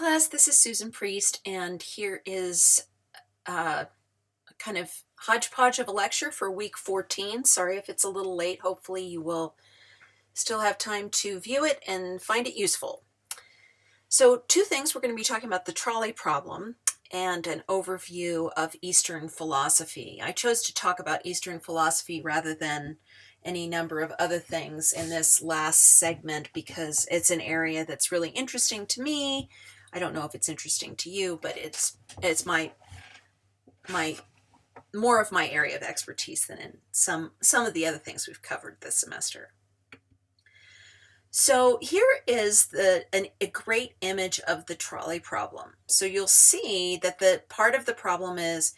class, this is Susan Priest, and here is a kind of hodgepodge of a lecture for week 14. Sorry if it's a little late. Hopefully you will still have time to view it and find it useful. So two things, we're going to be talking about the trolley problem and an overview of Eastern philosophy. I chose to talk about Eastern philosophy rather than any number of other things in this last segment because it's an area that's really interesting to me. I don't know if it's interesting to you, but it's my more of my area of expertise than in some of the other things we've covered this semester. So here is a great image of the trolley problem. So you'll see that the part of the problem is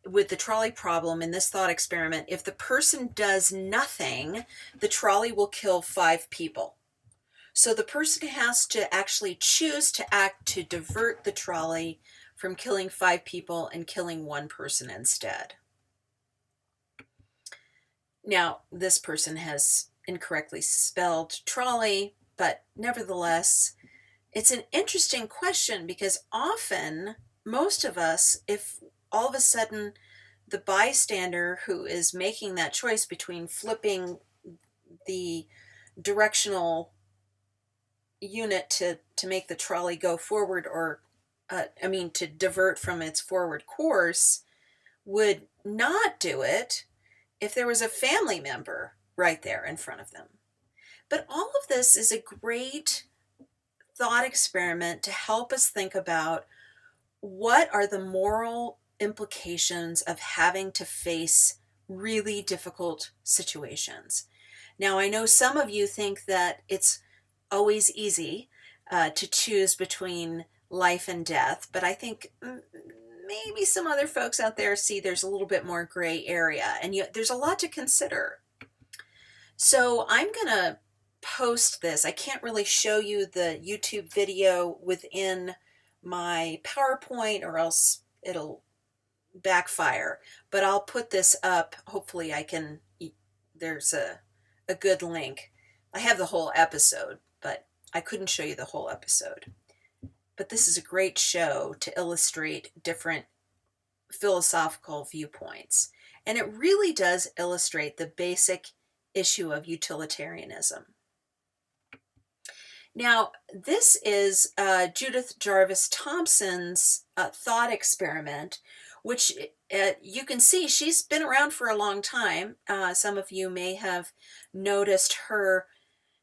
with the trolley problem in this thought experiment, if the person does nothing, the trolley will kill 5 people. So the person has to actually choose to act to divert the trolley from killing 5 people and killing 1 person instead. Now, this person has incorrectly spelled trolley, but nevertheless, it's an interesting question because often, most of us, if all of a sudden the bystander who is making that choice between flipping the directional unit to make the trolley go forward or to divert from its forward course would not do it if there was a family member right there in front of them. But all of this is a great thought experiment to help us think about what are the moral implications of having to face really difficult situations. Now, I know some of you think that it's always easy to choose between life and death, but I think maybe some other folks out there see there's a little bit more gray area, and there's a lot to consider. So I'm going to post this. I can't really show you the YouTube video within my PowerPoint or else it'll backfire, but I'll put this up. Hopefully there's a good link. I have the whole episode, but I couldn't show you the whole episode. But this is a great show to illustrate different philosophical viewpoints. And it really does illustrate the basic issue of utilitarianism. Now, this is Judith Jarvis Thomson's thought experiment, which you can see she's been around for a long time. Some of you may have noticed her.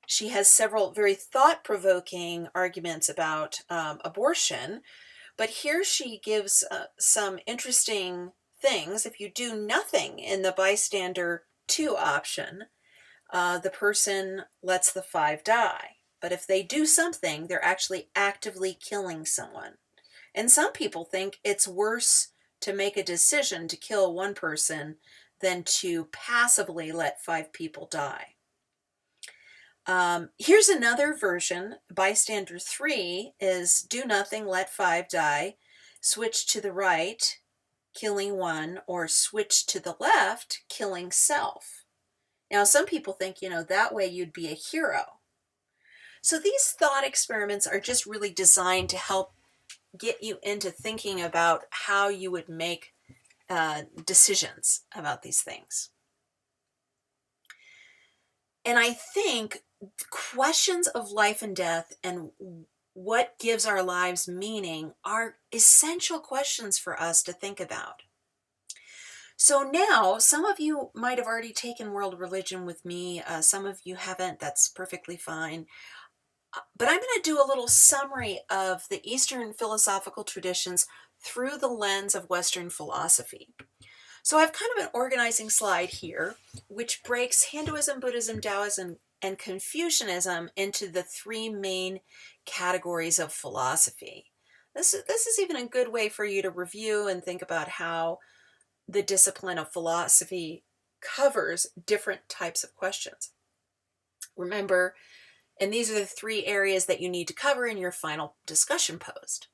She has several very thought-provoking arguments about abortion, but here she gives some interesting things. If you do nothing in the bystander 2 option, the person lets the 5 die. But if they do something, they're actually actively killing someone. And some people think it's worse to make a decision to kill 1 person than to passively let 5 people die. Here's another version. Bystander 3 is do nothing, let 5 die, switch to the right, killing 1, or switch to the left, killing self. Now, some people think, that way you'd be a hero. So these thought experiments are just really designed to help get you into thinking about how you would make decisions about these things. And I think questions of life and death and what gives our lives meaning are essential questions for us to think about. So now, some of you might have already taken world religion with me. Some of you haven't. That's perfectly fine. But I'm going to do a little summary of the Eastern philosophical traditions through the lens of Western philosophy. So I have kind of an organizing slide here, which breaks Hinduism, Buddhism, Taoism, and Confucianism into the 3 main categories of philosophy. This is even a good way for you to review and think about how the discipline of philosophy covers different types of questions. Remember, and these are the 3 areas that you need to cover in your final discussion post.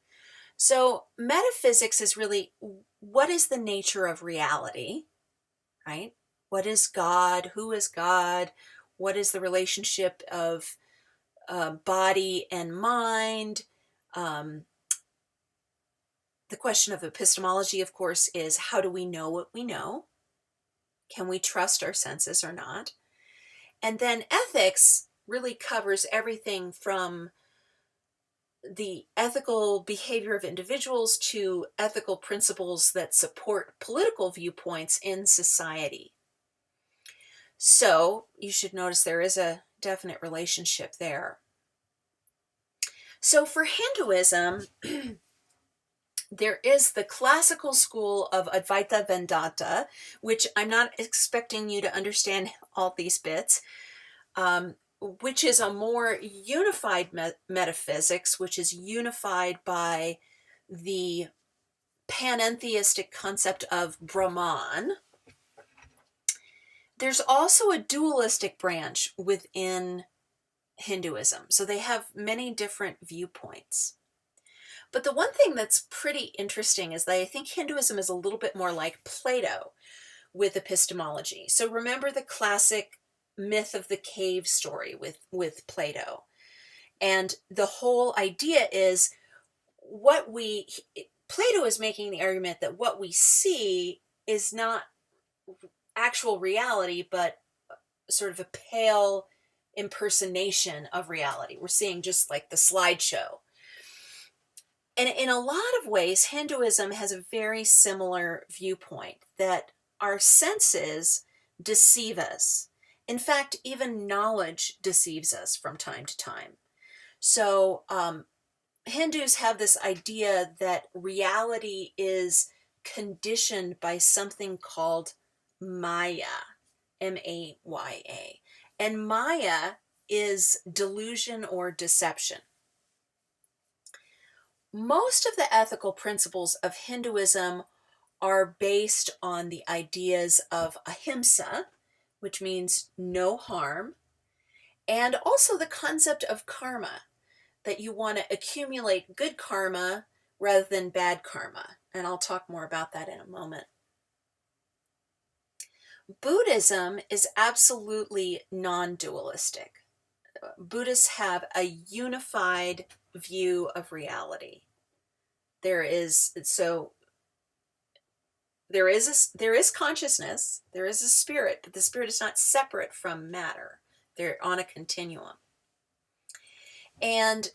So metaphysics is really, what is the nature of reality, right? What is God? Who is God? What is the relationship of body and mind? The question of epistemology, of course, is how do we know what we know? Can we trust our senses or not? And then ethics really covers everything from the ethical behavior of individuals to ethical principles that support political viewpoints in society. So you should notice there is a definite relationship there. So for Hinduism, there is the classical school of Advaita Vedanta, which I'm not expecting you to understand all these bits, which is a more unified metaphysics, which is unified by the panentheistic concept of Brahman. There's also a dualistic branch within Hinduism, so they have many different viewpoints. But the one thing that's pretty interesting is that I think Hinduism is a little bit more like Plato with epistemology. So remember the classic myth of the cave story with Plato. And the whole idea is Plato is making the argument that what we see is not actual reality, but sort of a pale impersonation of reality. We're seeing just like the slideshow. And in a lot of ways, Hinduism has a very similar viewpoint that our senses deceive us. In fact, even knowledge deceives us from time to time. So Hindus have this idea that reality is conditioned by something called Maya, M-A-Y-A. And Maya is delusion or deception. Most of the ethical principles of Hinduism are based on the ideas of ahimsa, which means no harm, and also the concept of karma, that you want to accumulate good karma rather than bad karma. And I'll talk more about that in a moment. Buddhism is absolutely non-dualistic. Buddhists have a unified view of reality. There is consciousness, there is a spirit, but the spirit is not separate from matter. They're on a continuum. And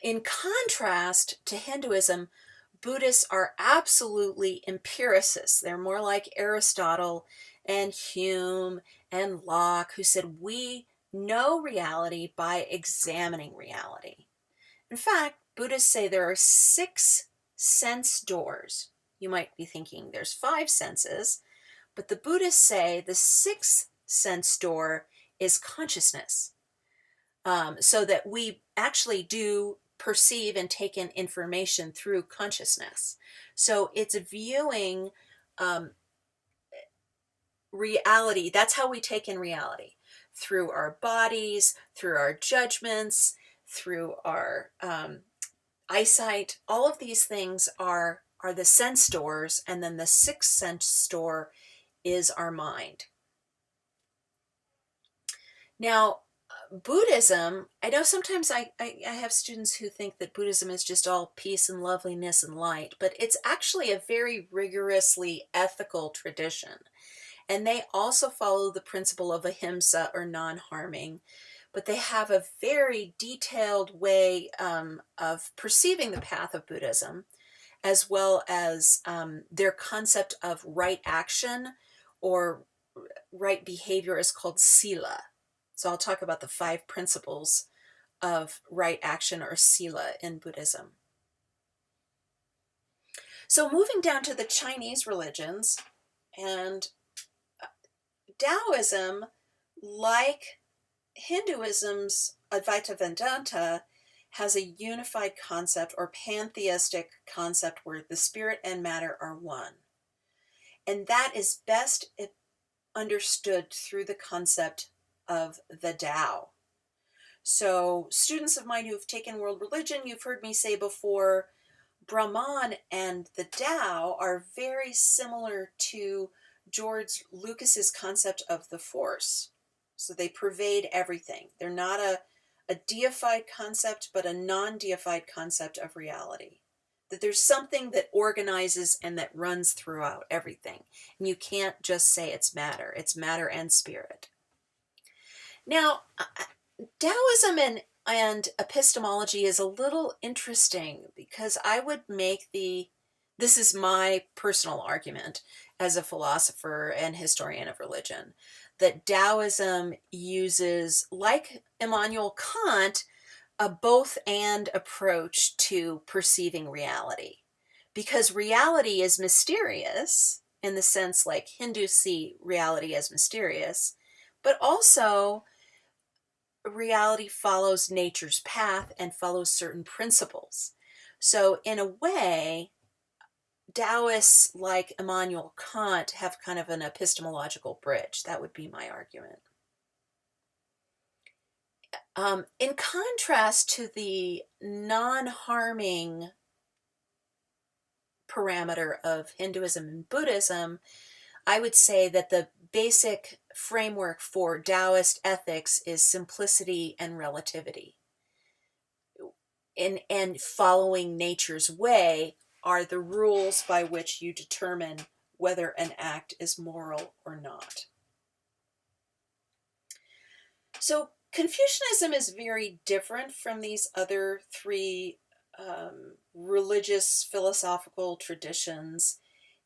in contrast to Hinduism, Buddhists are absolutely empiricists. They're more like Aristotle and Hume and Locke, who said we know reality by examining reality. In fact, Buddhists say there are 6 sense doors. You might be thinking there's 5 senses, but the Buddhists say the 6th sense door is consciousness, so that we actually do perceive and take in information through consciousness. So it's viewing reality. That's how we take in reality, through our bodies, through our judgments, through our eyesight. All of these things are the sense doors, and then the 6th sense door is our mind. Now, Buddhism, I know sometimes I have students who think that Buddhism is just all peace and loveliness and light, but it's actually a very rigorously ethical tradition. And they also follow the principle of ahimsa, or non-harming, but they have a very detailed way of perceiving the path of Buddhism, as well as their concept of right action or right behavior is called sila. So I'll talk about the 5 principles of right action, or sila, in Buddhism. So moving down to the Chinese religions, and Taoism, like Hinduism's Advaita Vedanta, has a unified concept or pantheistic concept where the spirit and matter are one. And that is best understood through the concept of the Tao. So students of mine who've taken world religion, you've heard me say before, Brahman and the Tao are very similar to George Lucas's concept of the Force. So they pervade everything. They're not a deified concept, but a non-deified concept of reality. that there's something that organizes and that runs throughout everything. And you can't just say it's matter and spirit. Now, Taoism and epistemology is a little interesting because I would make this is my personal argument as a philosopher and historian of religion, that Taoism uses, like Immanuel Kant, a both-and approach to perceiving reality. Because reality is mysterious, in the sense like Hindus see reality as mysterious, but also reality follows nature's path and follows certain principles. So in a way, Taoists like Immanuel Kant have kind of an epistemological bridge. That would be my argument. In contrast to the non-harming parameter of Hinduism and Buddhism, I would say that the basic framework for Taoist ethics is simplicity and relativity. And following nature's way are the rules by which you determine whether an act is moral or not. So Confucianism is very different from these other three religious philosophical traditions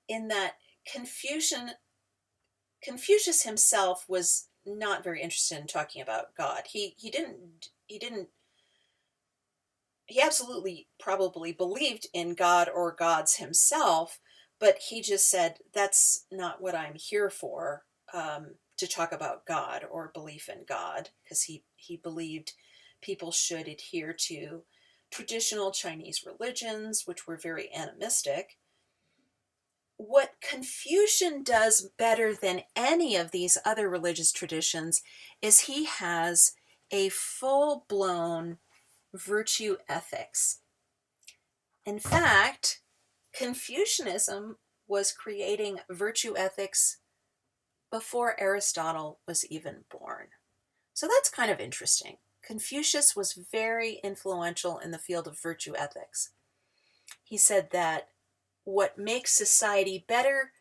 in that Confucius himself was not very interested in talking about God. He absolutely probably believed in God or gods himself, but he just said, that's not what I'm here for, to talk about God or belief in God, because he believed people should adhere to traditional Chinese religions, which were very animistic. What Confucian does better than any of these other religious traditions is he has a full-blown virtue ethics. In fact, Confucianism was creating virtue ethics before Aristotle was even born. So that's kind of interesting. Confucius was very influential in the field of virtue ethics. He said that what makes society better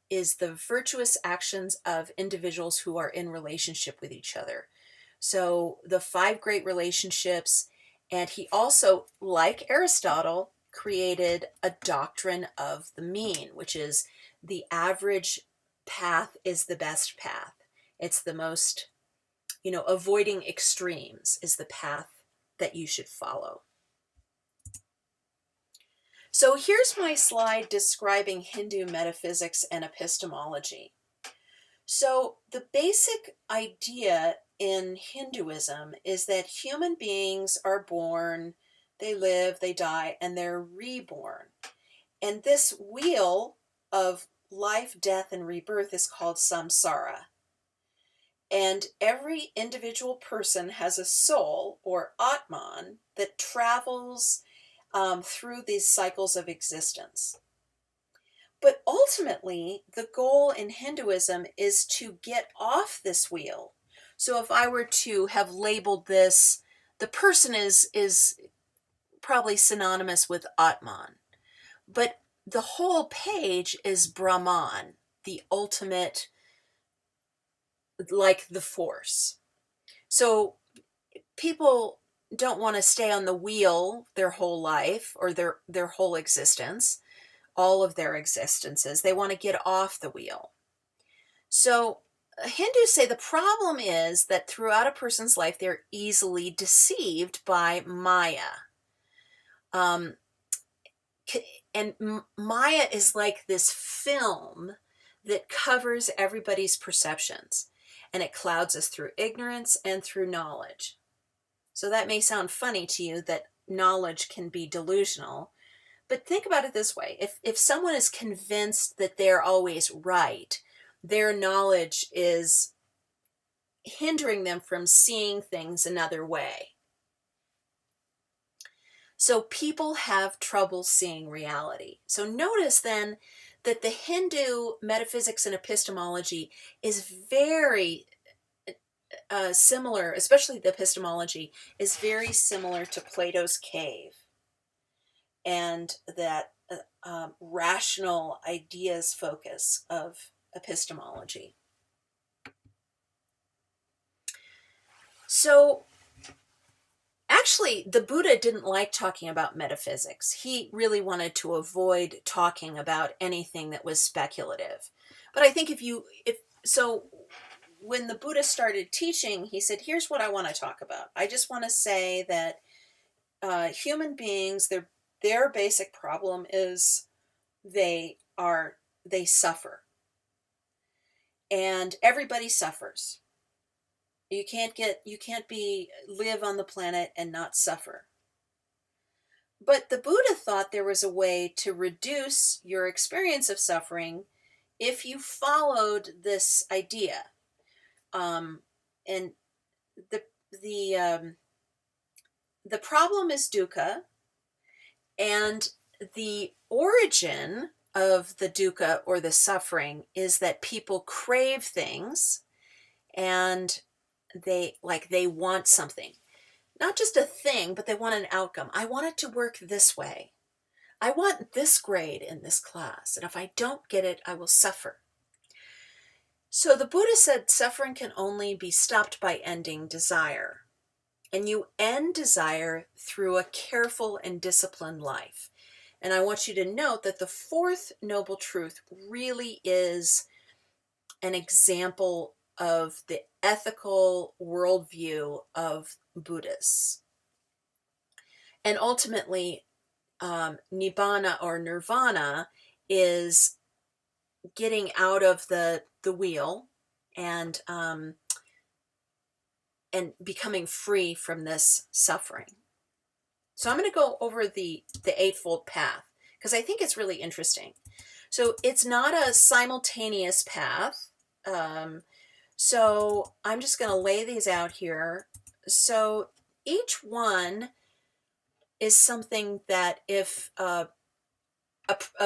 is the virtuous actions of individuals who are in relationship with each other. So the 5 great relationships, and he also, like Aristotle, created a doctrine of the mean, which is the average path is the best path. It's the most, avoiding extremes is the path that you should follow. So here's my slide describing Hindu metaphysics and epistemology. So the basic idea in Hinduism is that human beings are born, they live, they die, and they're reborn. And this wheel of life, death, and rebirth is called samsara. And every individual person has a soul, or Atman, that travels through these cycles of existence. But ultimately, the goal in Hinduism is to get off this wheel. So if I were to have labeled this, the person is probably synonymous with Atman. But the whole page is Brahman, the ultimate, like the force. So people don't want to stay on the wheel their whole life or their whole existence, all of their existences. They want to get off the wheel. So Hindus say the problem is that throughout a person's life, they're easily deceived by Maya. And Maya is like this film that covers everybody's perceptions, and it clouds us through ignorance and through knowledge. So that may sound funny to you that knowledge can be delusional, but think about it this way. If someone is convinced that they're always right, their knowledge is hindering them from seeing things another way. So people have trouble seeing reality. So notice then that the Hindu metaphysics and epistemology is very similar, especially the epistemology, is very similar to Plato's cave. and that rational ideas focus of epistemology. So actually, the Buddha didn't like talking about metaphysics. He really wanted to avoid talking about anything that was speculative. But I think when the Buddha started teaching, he said, here's what I want to talk about. I just want to say that human beings, their basic problem is they suffer. And everybody suffers. You can't live on the planet and not suffer. But the Buddha thought there was a way to reduce your experience of suffering if you followed this idea. And the problem is dukkha, and the origin of the dukkha or the suffering is that people crave things and they want something. Not just a thing, but they want an outcome. I want it to work this way. I want this grade in this class, and if I don't get it, I will suffer. So the Buddha said suffering can only be stopped by ending desire. And you end desire through a careful and disciplined life. And I want you to note that the fourth noble truth really is an example of the ethical worldview of Buddhists. And ultimately, nibbana or nirvana is getting out of the wheel and becoming free from this suffering. So I'm going to go over the Eightfold Path because I think it's really interesting. So it's not a simultaneous path. So I'm just going to lay these out here. So each one is something that if a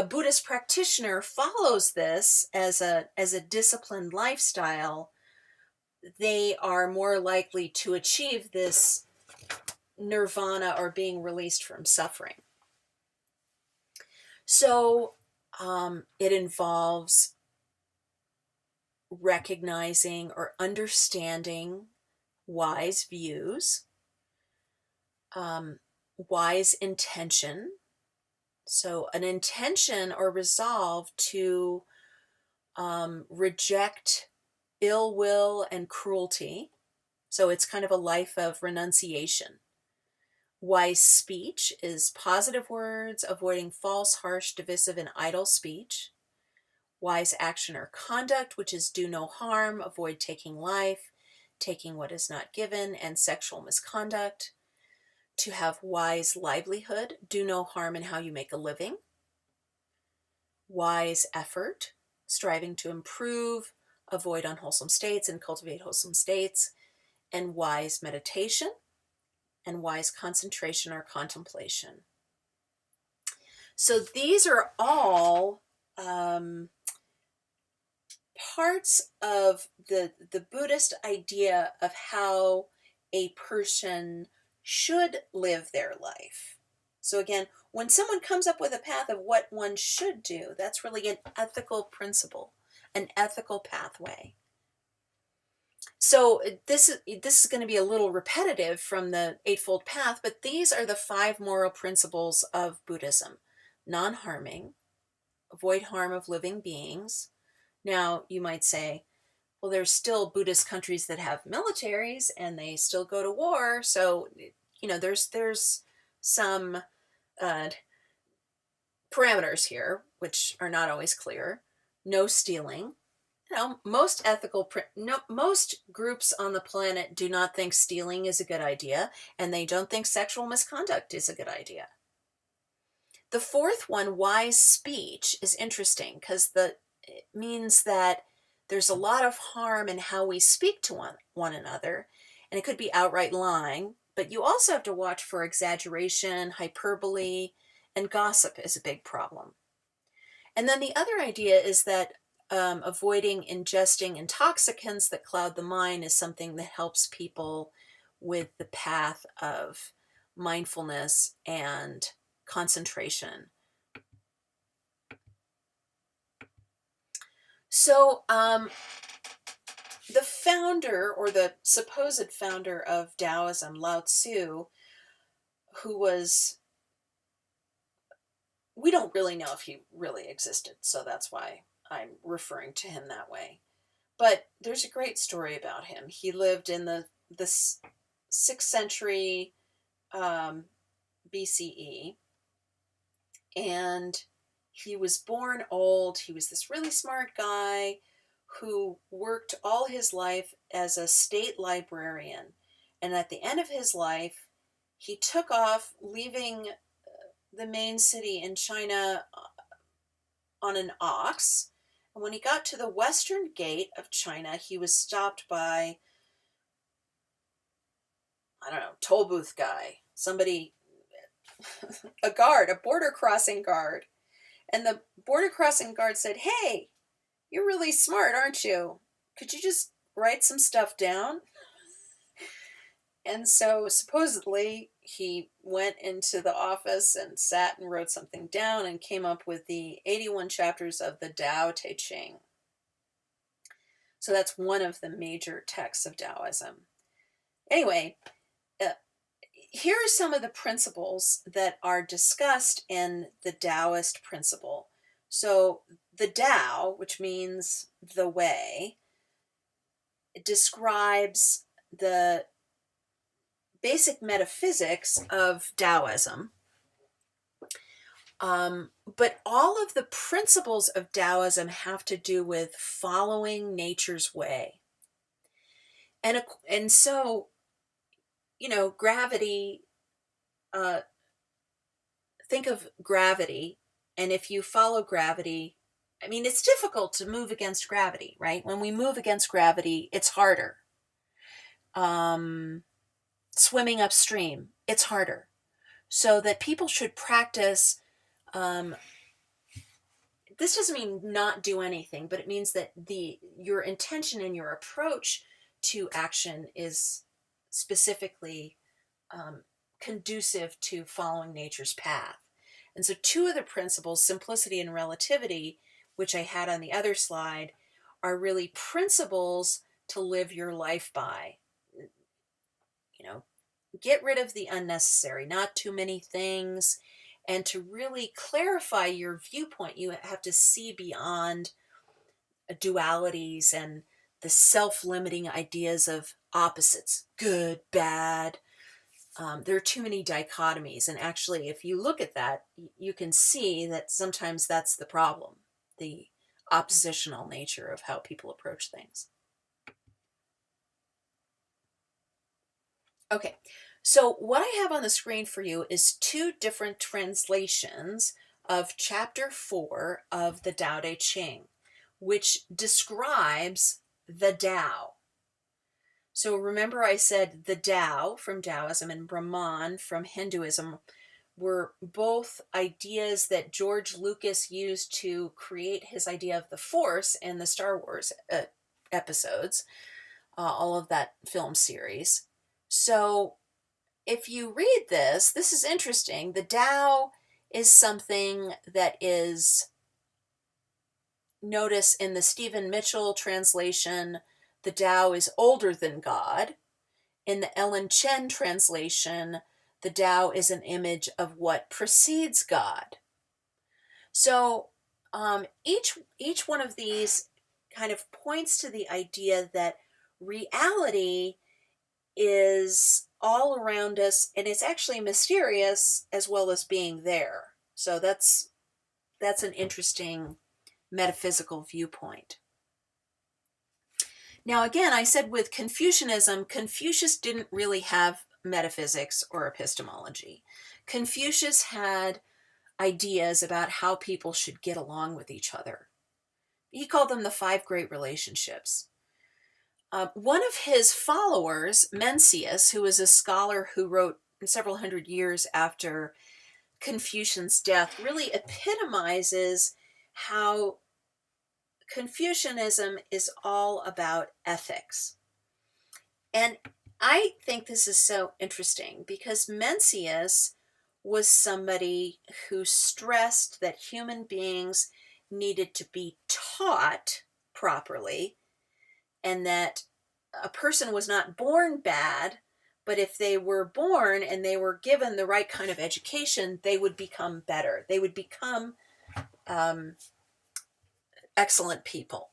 Buddhist practitioner follows this as a disciplined lifestyle, they are more likely to achieve this nirvana or being released from suffering. So it involves recognizing or understanding wise views, wise intention. So an intention or resolve to reject ill will and cruelty. So it's kind of a life of renunciation. Wise speech is positive words, avoiding false, harsh, divisive, and idle speech. Wise action or conduct, which is do no harm, avoid taking life, taking what is not given, and sexual misconduct. To have wise livelihood, do no harm in how you make a living. Wise effort, striving to improve, avoid unwholesome states and cultivate wholesome states. And wise meditation and wise concentration or contemplation. So these are all parts of the Buddhist idea of how a person should live their life. So again, when someone comes up with a path of what one should do, that's really an ethical principle, an ethical pathway. So this is going to be a little repetitive from the Eightfold Path, but these are the 5 moral principles of Buddhism. Non-harming, avoid harm of living beings. Now, you might say, well, there's still Buddhist countries that have militaries and they still go to war. So, there's some parameters here, which are not always clear. No stealing. Most groups on the planet do not think stealing is a good idea, and they don't think sexual misconduct is a good idea. The fourth one, wise speech, is interesting because it means that there's a lot of harm in how we speak to one another, and it could be outright lying, but you also have to watch for exaggeration, hyperbole, and gossip is a big problem. And then the other idea is that avoiding ingesting intoxicants that cloud the mind is something that helps people with the path of mindfulness and concentration. So the founder, or the supposed founder of Taoism, Lao Tzu, who was, we don't really know if he really existed, so that's why I'm referring to him that way. But there's a great story about him. He lived in the 6th century BCE, and he was born old. He was this really smart guy who worked all his life as a state librarian. And at the end of his life, he took off, leaving the main city in China on an ox. And when he got to the western gate of China, he was stopped by, I don't know, toll booth guy, somebody, a guard, a border crossing guard. And the border crossing guard said, "Hey, you're really smart, aren't you? Could you just write some stuff down?" And so supposedly he went into the office and sat and wrote something down and came up with the 81 chapters of the Tao Te Ching. So that's one of the major texts of Taoism. Anyway, here are some of the principles that are discussed in the Taoist principle. So the Tao, which means the way, it describes the basic metaphysics of Taoism. But all of the principles of Taoism have to do with following nature's way. And so, you know, gravity, think of gravity, and if you follow gravity, I mean, it's difficult to move against gravity, right? When we move against gravity, it's harder. Swimming upstream, it's harder. So that people should practice, this doesn't mean not do anything, but it means that your intention and your approach to action is specifically conducive to following nature's path. And so two of the principles, simplicity and relativity, which I had on the other slide, are really principles to live your life by. You know, get rid of the unnecessary, not too many things. And to really clarify your viewpoint, you have to see beyond dualities and the self-limiting ideas of opposites, good, bad. There are too many dichotomies. And actually, if you look at that, you can see that sometimes that's the problem, the oppositional nature of how people approach things. Okay, so what I have on the screen for you is two different translations of Chapter 4 of the Tao Te Ching, which describes the Tao. So remember I said the Tao from Taoism and Brahman from Hinduism were both ideas that George Lucas used to create his idea of the Force in the Star Wars episodes, all of that film series. So if you read this is interesting. The Tao is something that is, notice in the Stephen Mitchell translation, the Tao is older than God. In the Ellen Chen translation, the Tao is an image of what precedes God. So each one of these kind of points to the idea that reality is all around us, and it's actually mysterious as well as being there. So that's an interesting metaphysical viewpoint. Now, again, I said with Confucianism, Confucius didn't really have metaphysics or epistemology. Confucius had ideas about how people should get along with each other. He called them the 5 great relationships. One of his followers, Mencius, who was a scholar who wrote several hundred years after Confucian's death, really epitomizes how Confucianism is all about ethics. And I think this is so interesting because Mencius was somebody who stressed that human beings needed to be taught properly, and that a person was not born bad, but if they were born and they were given the right kind of education, they would become better. They would become excellent people.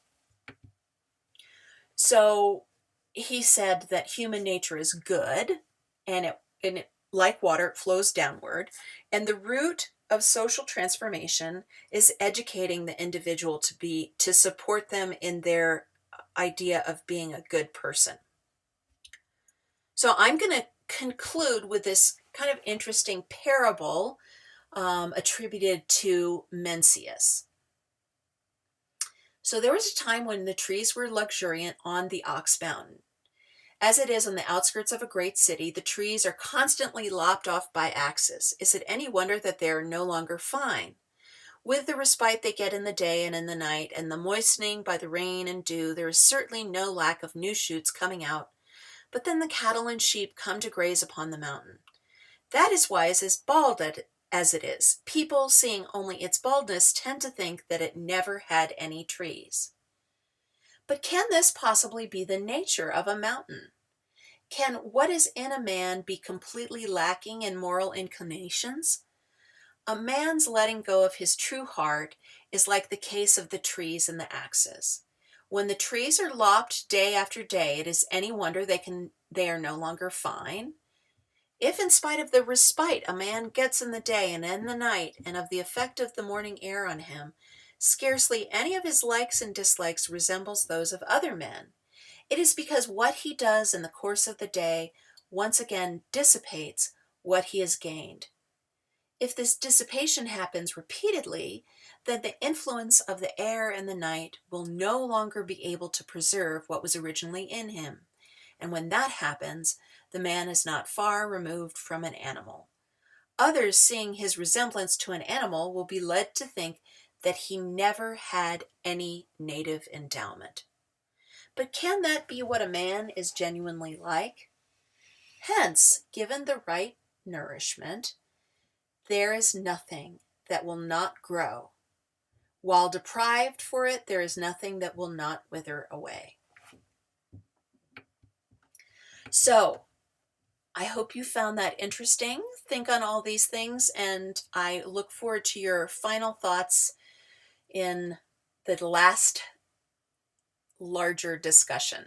So he said that human nature is good, and it like water, it flows downward, and the root of social transformation is educating the individual to support them in their idea of being a good person. So I'm going to conclude with this kind of interesting parable attributed to Mencius. So there was a time when the trees were luxuriant on the Ox Mountain. As it is on the outskirts of a great city, the trees are constantly lopped off by axes. Is it any wonder that they are no longer fine? With the respite they get in the day and in the night, and the moistening by the rain and dew, there is certainly no lack of new shoots coming out. But then the cattle and sheep come to graze upon the mountain. That is why it is bald as it is. People, seeing only its baldness, tend to think that it never had any trees. But can this possibly be the nature of a mountain? Can what is in a man be completely lacking in moral inclinations? A man's letting go of his true heart is like the case of the trees and the axes. When the trees are lopped day after day, it is any wonder they are no longer fine? If in spite of the respite a man gets in the day and in the night, and of the effect of the morning air on him, scarcely any of his likes and dislikes resembles those of other men, it is because what he does in the course of the day once again dissipates what he has gained. If this dissipation happens repeatedly, then the influence of the air and the night will no longer be able to preserve what was originally in him. And when that happens, the man is not far removed from an animal. Others, seeing his resemblance to an animal, will be led to think that he never had any native endowment. But can that be what a man is genuinely like? Hence, given the right nourishment, there is nothing that will not grow. While deprived for it, there is nothing that will not wither away. So, I hope you found that interesting. Think on all these things, and I look forward to your final thoughts in the last larger discussion.